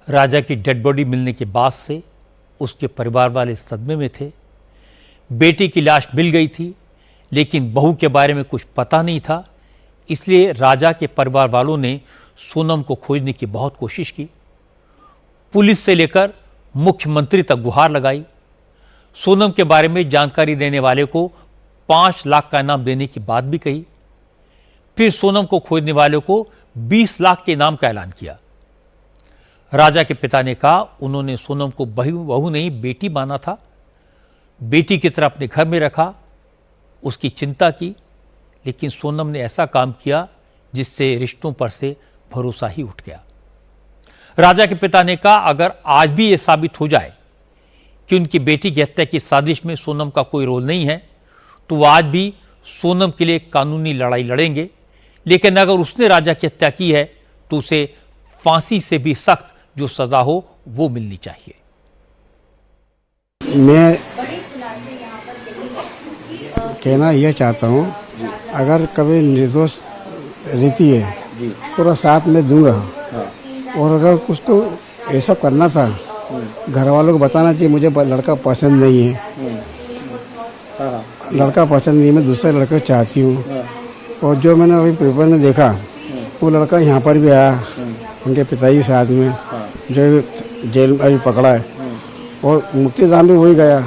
राजा की dead body मिलने के बाद से उसके परिवार वाले सदमे में थे। बेटी की लाश मिल गई थी, लेकिन बहू के बारे में कुछ पता नहीं था। इसलिए राजा के परिवार वालों ने सोनम को खोजने की बहुत कोशिश की। पुलिस से लेकर मुख्यमंत्री तक गुहार लगाई। सोनम के बारे में जानकारी देने वाले को 5 लाख का इनाम देने की बात भी कही। फिर सोनम को खोजने वाले को 20 लाख के इनाम का ऐलान किया। राजा के पिता ने कहा उन्होंने सोनम को बहू नहीं बेटी माना था। बेटी की तरह अपने घर में रखा, उसकी चिंता की, लेकिन सोनम ने ऐसा काम किया जिससे रिश्तों पर से भरोसा ही उठ गया। राजा के पिता ने कहा अगर आज भी यह साबित हो जाए कि उनकी बेटी की हत्या की साजिश में सोनम का कोई रोल नहीं है, तो वो आज भी सोनम के लिए कानूनी लड़ाई लड़ेंगे। लेकिन अगर उसने राजा की हत्या की है तो उसे फांसी से भी सख्त जो सजा हो वो मिलनी चाहिए। मैं कहना यह चाहता हूँ, अगर कभी निर्दोष रहती है पूरा साथ में दूंगा। और अगर कुछ तो ऐसा करना था, घर वालों को बताना चाहिए मुझे लड़का पसंद नहीं है, लड़का पसंद नहीं, मैं दूसरा लड़का चाहती हूँ। और जो मैंने अभी पेपर में देखा वो लड़का यहाँ पर भी आया उनके पिताजी के साथ में, जो जेल में अभी पकड़ा है, और मुक्तिधाम भी वही गया।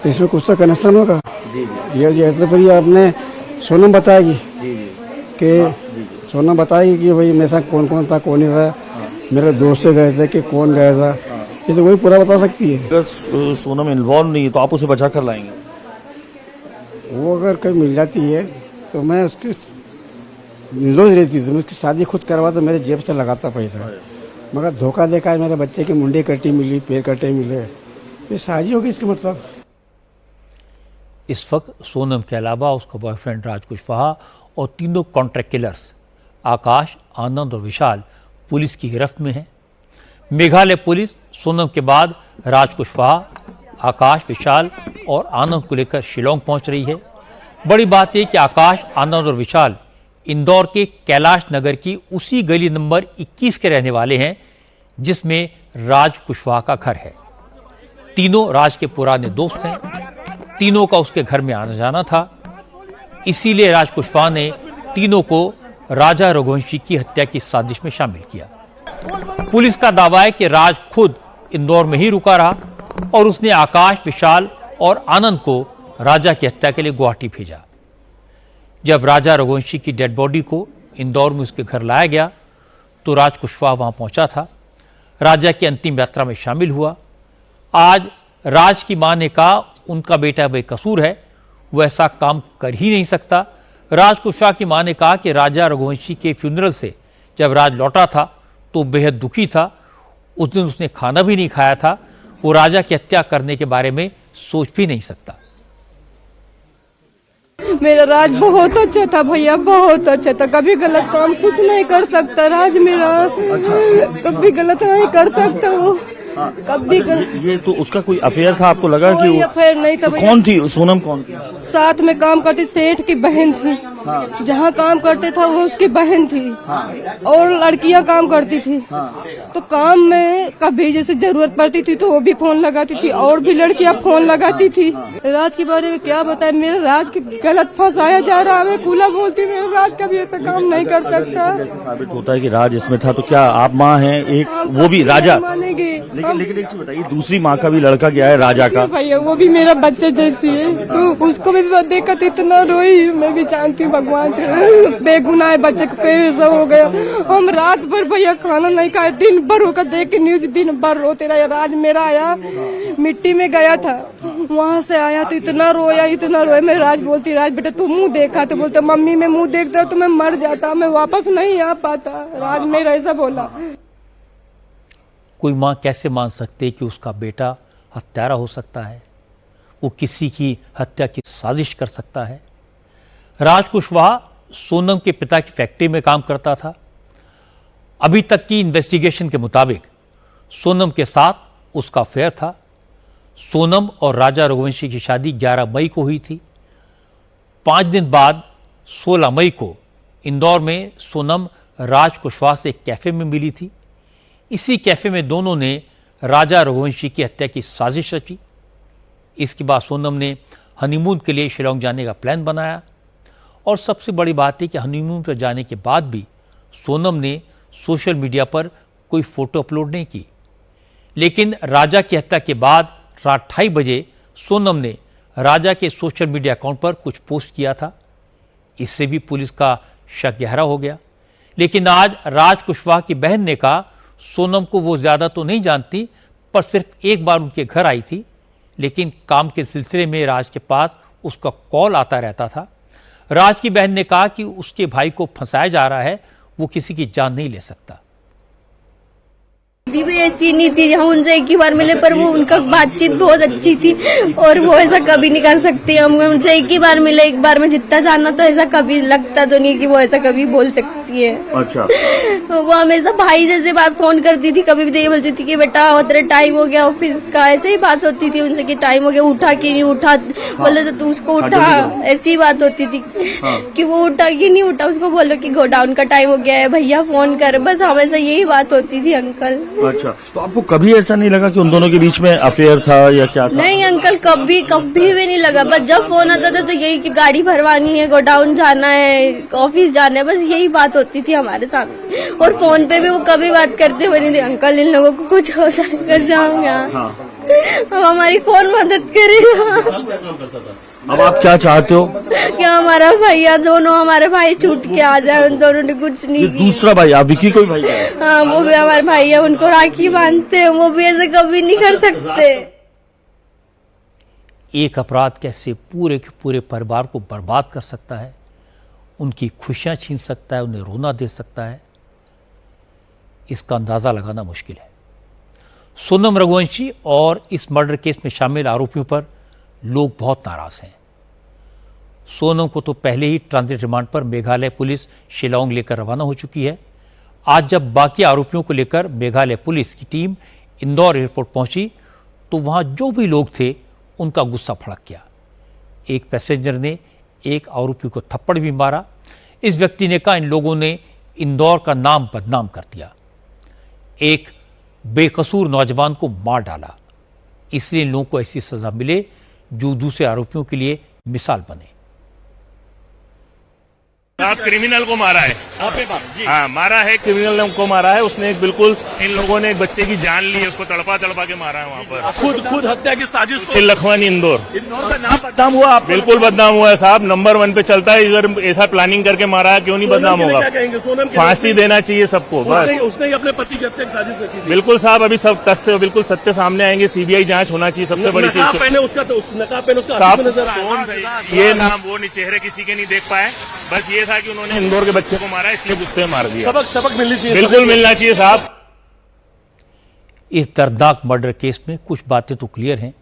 तो इसमें कुछ तो कनेक्शन होगा। ये तो फिर आपने सोनम बताएगी कि सोनम बताएगी कि भाई मेरे साथ कौन कौन था, कौन नहीं था, मेरे दोस्त से गए थे कि कौन गया था, ये तो वही पूरा बता सकती है। अगर सोनम इन्वॉल्व नहीं है तो आप उसे बचा कर लाएंगे? वो अगर कहीं मिल जाती है तो मैं उसकी निर्दोष रहती तो मैं उसकी शादी खुद करवाता, मेरे जेब से लगाता पैसा। मगर धोखा देखा है, मेरे बच्चे की मुंडी कटी मिली, पैर कटे मिले, ये शादी होगी इसका मतलब। इस वक्त सोनम के अलावा उसका बॉयफ्रेंड राज कुशवाहा और तीनों कॉन्ट्रैक्ट किलर्स आकाश, आनंद और विशाल पुलिस की गिरफ्त में हैं। मेघालय पुलिस सोनम के बाद राज कुशवाहा, आकाश, विशाल और आनंद को लेकर शिलोंग पहुंच रही है। बड़ी बात यह कि आकाश, आनंद और विशाल इंदौर के कैलाश नगर की उसी गली नंबर 21 के रहने वाले हैं जिसमें राज कुशवाहा का घर है। तीनों राज के पुराने दोस्त हैं। तीनों का उसके घर में आना जाना था। इसीलिए राज कुशवाहा ने तीनों को राजा रघुवंशी की हत्या की साजिश में शामिल किया। पुलिस का दावा है कि राज खुद इंदौर में ही रुका रहा और उसने आकाश, विशाल और आनंद को राजा की हत्या के लिए गुवाहाटी भेजा। जब राजा रघुवंशी की डेड बॉडी को इंदौर में उसके घर लाया गया तो राज कुशवाहा वहां पहुंचा था, राजा की अंतिम यात्रा में शामिल हुआ। आज राज की मां ने कहा उनका बेटा बेकसूर है, वो ऐसा काम कर ही नहीं सकता। राज कुशवाहा की मां ने कहा कि राजा रघुवंशी के फ्यूनरल से जब राज लौटा था तो बेहद दुखी था। उस दिन उसने खाना भी नहीं खाया था। वो राजा की हत्या करने के बारे में सोच भी नहीं सकता। मेरा राज बहुत अच्छा था भैया, बहुत अच्छा था। कभी गलत काम कुछ नहीं कर सकता राज मेरा। कभी गलत नहीं कर सकता वो। कभी ये तो उसका कोई अफेयर था? आपको लगा कि वो अफेयर नहीं था? तो कौन थी सोनम? कौन थी? साथ में काम करती सेठ की बहन थी। जहाँ काम करते था वो उसकी बहन थी। और लड़कियां काम करती थी। तो काम में कभी जैसे जरूरत पड़ती थी तो वो भी फोन लगाती थी और भी लड़कियां फोन लगाती थी। राज के बारे में क्या बताए, मेरा राज गलत फंसाया जा रहा है। मैं खुला बोलती हूँ, मेरा राज कभी ऐसा काम नहीं कर सकता। जैसे साबित होता है कि राज इसमें था, तो क्या आप माँ हैं एक, वो भी राजा मानेंगे? लेकिन एक चीज बताइए, दूसरी माँ का भी लड़का गया है राजा का। भैया वो भी मेरा बच्चे जैसी है। तो उसको भी देखा तो इतना रोई। मैं भी जानती हूँ भगवान बेगुनाह बच्चे को कैसा हो गया। हम रात भर भैया खाना नहीं खाए, दिन भर होकर देख के न्यूज दिन भर रोते रहे। राज मेरा आया मिट्टी में गया था, वहाँ से आया तो इतना रोया। मैं राज बोलती राज बेटा तू मुंह देखा? तो बोलता मम्मी मैं मुंह देखता तो मैं मर जाता, मैं वापस नहीं आ पाता। राज मेरा ऐसा बोला। कोई मां कैसे मान सकती है कि उसका बेटा हत्यारा हो सकता है, वो किसी की हत्या की साजिश कर सकता है। राज कुशवाहा सोनम के पिता की फैक्ट्री में काम करता था। अभी तक की इन्वेस्टिगेशन के मुताबिक सोनम के साथ उसका अफेयर था। सोनम और राजा रघुवंशी की शादी 11 मई को हुई थी। 5 दिन बाद 16 मई को इंदौर में सोनम राज कुशवाहा से एक कैफे में मिली थी। इसी कैफे में दोनों ने राजा रघुवंशी की हत्या की साजिश रची। इसके बाद सोनम ने हनीमून के लिए शिलोंग जाने का प्लान बनाया और सबसे बड़ी बात है कि हनीमून पर जाने के बाद भी सोनम ने सोशल मीडिया पर कोई फोटो अपलोड नहीं की। लेकिन राजा की हत्या के बाद रात 2:30 बजे सोनम ने राजा के सोशल मीडिया अकाउंट पर कुछ पोस्ट किया था। इससे भी पुलिस का शक गहरा हो गया। लेकिन आज राज कुशवाहा की बहन ने कहा सोनम को वो ज्यादा तो नहीं जानती, पर सिर्फ एक बार उनके घर आई थी, लेकिन काम के सिलसिले में राज के पास उसका कॉल आता रहता था। राज की बहन ने कहा कि उसके भाई को फंसाया जा रहा है, वो किसी की जान नहीं ले सकता। दीदी भी ऐसी नहीं थी, हम उनसे एक ही बार मिले पर वो उनका बातचीत बहुत अच्छी थी और वो ऐसा कभी नहीं कर सकती। हम उनसे एक ही बार मिले, एक बार में जितना जाना, तो ऐसा कभी लगता तो नहीं कि वो ऐसा कभी बोल सकती है। अच्छा। वो हमेशा भाई जैसे बात फोन करती थी, कभी भी तो ये बोलती थी कि बेटा तेरा टाइम हो गया ऑफिस का, ऐसे ही बात होती थी उनसे कि टाइम हो गया, उठा कि नहीं उठा, बोले तो तू उसको उठा, ऐसी बात होती थी कि वो उठा कि नहीं उठा, उसको बोलो कि गोडाउन का टाइम हो गया है, भैया फोन कर, बस हमेशा यही बात होती थी अंकल। अच्छा, तो आपको कभी ऐसा नहीं लगा कि उन दोनों के बीच में अफेयर था या क्या था? नहीं अंकल, कभी कभी भी नहीं लगा। बस जब फोन आता था तो यही कि गाड़ी भरवानी है, गोडाउन जाना है, ऑफिस जाना है, बस यही बात होती थी हमारे सामने। और फोन पे भी वो कभी बात करते हुए नहीं थे, अंकल इन लोगों को कुछ हो कर जाऊंगा, अब हमारी कौन मदद करेगा। अब आप क्या चाहते हो? कि हमारा भैया, दोनों हमारे भाई छूट के आ जाए, उन दोनों ने कुछ नहीं ये किया। दूसरा भाई, आप विकी कोई भाई है? हाँ, वो भी हमारे भाई है, उनको राखी बांधते हैं, वो भी ऐसे कभी नहीं कर सकते। एक अपराध कैसे पूरे के पूरे परिवार को बर्बाद कर सकता है, उनकी खुशियां छीन सकता है, उन्हें रोना दे सकता है, इसका अंदाजा लगाना मुश्किल है। सोनम रघुवंशी और इस मर्डर केस में शामिल आरोपियों पर लोग बहुत नाराज हैं। सोनम को तो पहले ही ट्रांजिट रिमांड पर मेघालय पुलिस शिलांग लेकर रवाना हो चुकी है। आज जब बाकी आरोपियों को लेकर मेघालय पुलिस की टीम इंदौर एयरपोर्ट पहुंची तो वहां जो भी लोग थे उनका गुस्सा भड़क गया। एक पैसेंजर ने एक आरोपी को थप्पड़ भी मारा। इस व्यक्ति ने कहा इन लोगों ने इंदौर का नाम बदनाम कर दिया, एक बेकसूर नौजवान को मार डाला, इसलिए इन लोगों को ऐसी सजा मिले जो दूसरे आरोपियों के लिए मिसाल बने। आप क्रिमिनल को मारा है, हाँ मारा है, क्रिमिनल को मारा है उसने। एक बिल्कुल इन लोगों ने एक बच्चे की जान ली है, उसको तड़पा के मारा है वहाँ पर। खुद हत्या की साजिश। लखवानी इंदौर का नाम बदनाम हुआ, बिल्कुल बदनाम हुआ है साहब, नंबर 1 पे चलता है। इधर ऐसा प्लानिंग करके मारा है, क्यों नहीं बदनाम होगा? फांसी देना चाहिए सबको बस। उसने अपने पति की हत्या की साजिश रची थी। बिल्कुल साहब, अभी सब तथ्य बिल्कुल सत्य सामने आएंगे, सीबीआई जांच होना चाहिए, सबसे बड़ी चीज। ये नाम वो चेहरे किसी के नहीं देख पाए, बस ये था कि उन्होंने इंदौर के बच्चे को मारा, इसलिए गुस्से में मार दिया। सबक मिलनी चाहिए, बिल्कुल मिलना चाहिए साहब। इस दर्दनाक मर्डर केस में कुछ बातें तो क्लियर हैं।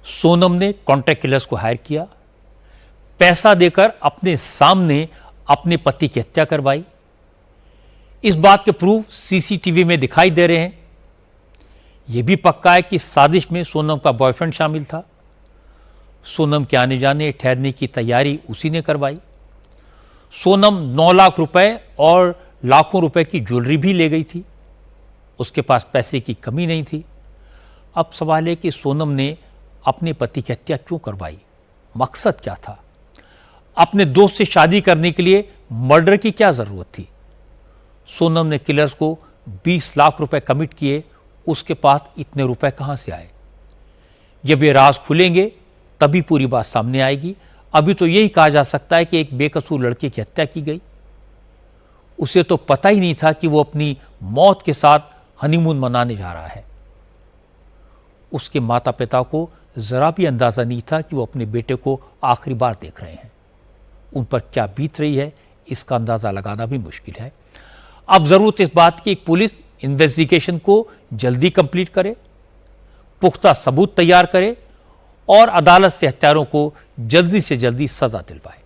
सोनम ने कॉन्ट्रैक्ट किलर्स को हायर किया, पैसा देकर अपने सामने अपने पति की हत्या करवाई। इस बात के प्रूफ सीसीटीवी में दिखाई दे रहे हैं। यह भी पक्का है कि साजिश में सोनम का बॉयफ्रेंड शामिल था। सोनम के आने जाने ठहरने की तैयारी उसी ने करवाई। सोनम 9 लाख रुपए और लाखों रुपए की ज्वेलरी भी ले गई थी। उसके पास पैसे की कमी नहीं थी। अब सवाल है कि सोनम ने अपने पति की हत्या क्यों करवाई, मकसद क्या था? अपने दोस्त से शादी करने के लिए मर्डर की क्या जरूरत थी? सोनम ने किलर्स को 20 लाख रुपए कमिट किए, उसके पास इतने रुपए कहां से आए? जब ये राज खुलेंगे तभी पूरी बात सामने आएगी। अभी तो यही कहा जा सकता है कि एक बेकसूर लड़के की हत्या की गई। उसे तो पता ही नहीं था कि वो अपनी मौत के साथ हनीमून मनाने जा रहा है। उसके माता पिता को जरा भी अंदाजा नहीं था कि वो अपने बेटे को आखिरी बार देख रहे हैं। उन पर क्या बीत रही है, इसका अंदाजा लगाना भी मुश्किल है। अब जरूरत इस बात की पुलिस इन्वेस्टिगेशन को जल्दी कंप्लीट करे, पुख्ता सबूत तैयार करे और अदालत से हत्यारों को जल्दी से जल्दी सजा दिलवाए।